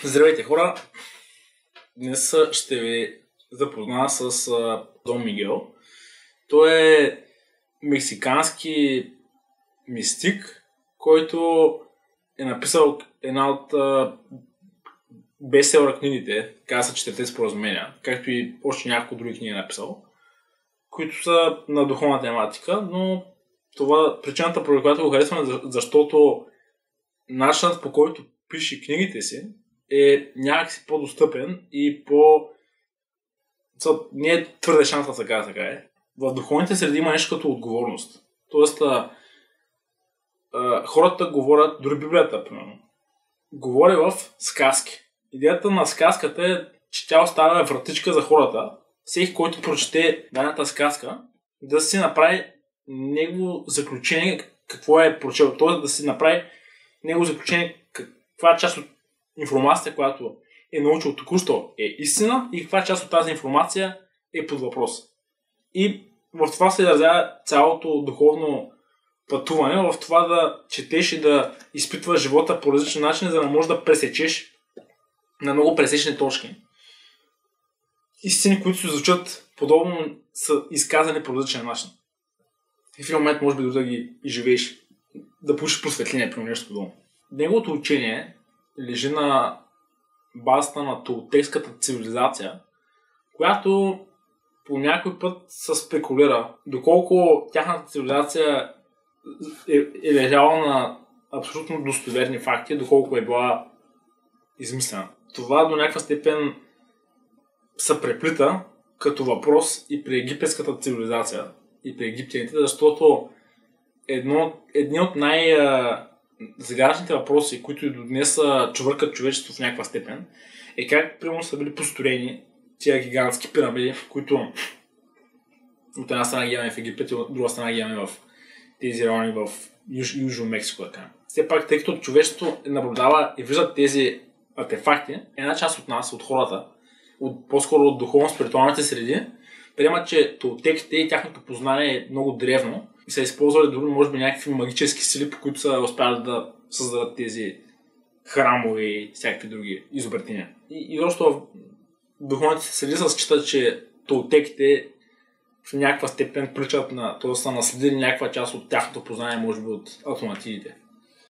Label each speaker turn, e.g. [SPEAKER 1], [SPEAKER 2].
[SPEAKER 1] Здравейте хора! Днес ще ви запозная с Дон Мигел. Той е мексикански мистик, който е написал една от бестселър книгите, казва Четирите споразумения, както и още няколко други книги е написал, които са на духовна тематика, но причината, поради която го харесвам, защото начинът, по който пише книгите си, е някакси по-достъпен и не е твърде шанса, така е. В духовните среди има нещо като отговорност. Тоест, хората говорят, дори Библията, примерно, говори в сказки. Идеята на сказката е, че тя остава вратичка за хората. Всеки, който прочете дадената сказка, да си направи негово заключение, какво е прочел. Тоест да си направи негово заключение, каква част от информацията, която е научил току-що, е истина и каква част от тази информация е под въпрос. И в това се изразява цялото духовно пътуване, в това да четеш и да изпитваш живота по различни начини, за да можеш да пресечеш на много пресечни точки. Истини, които се звучат подобно, са изказани по различен начин. И в един момент може би да ги изживееш, да получиш просветление при нещо подобно. Неговото учение лежи на базата на толтекската цивилизация, която по някой път се спекулира доколко тяхната цивилизация е лежала на абсолютно достоверни факти, доколко е била измислена. Това до някаква степен се преплита като въпрос и при египетската цивилизация и при египтяните, защото едни от загадъчните въпроси, които и до днес чувъркат човечеството в някаква степен, е как примерно са били построени тия гигантски пирамиди, които от една страна ги имаме в Египет и от друга страна ги имаме в тези райони в Южно Мексико. Все пак, тъй като човечеството наблюдава и виждат тези артефакти, една част от нас, от хората, по-скоро от духовно-спиритуалните среди, приемат, че толтеките и тяхното познание е много древно и са използвали дори, може би, някакви магически сили, по които са успяли да създадат тези храмове и всякакви други изобретения. И защото в духовните среди се считат, че толтеките в някаква степен приличат т.е. са наследили някаква част от тяхното познание, може би от атлантидите.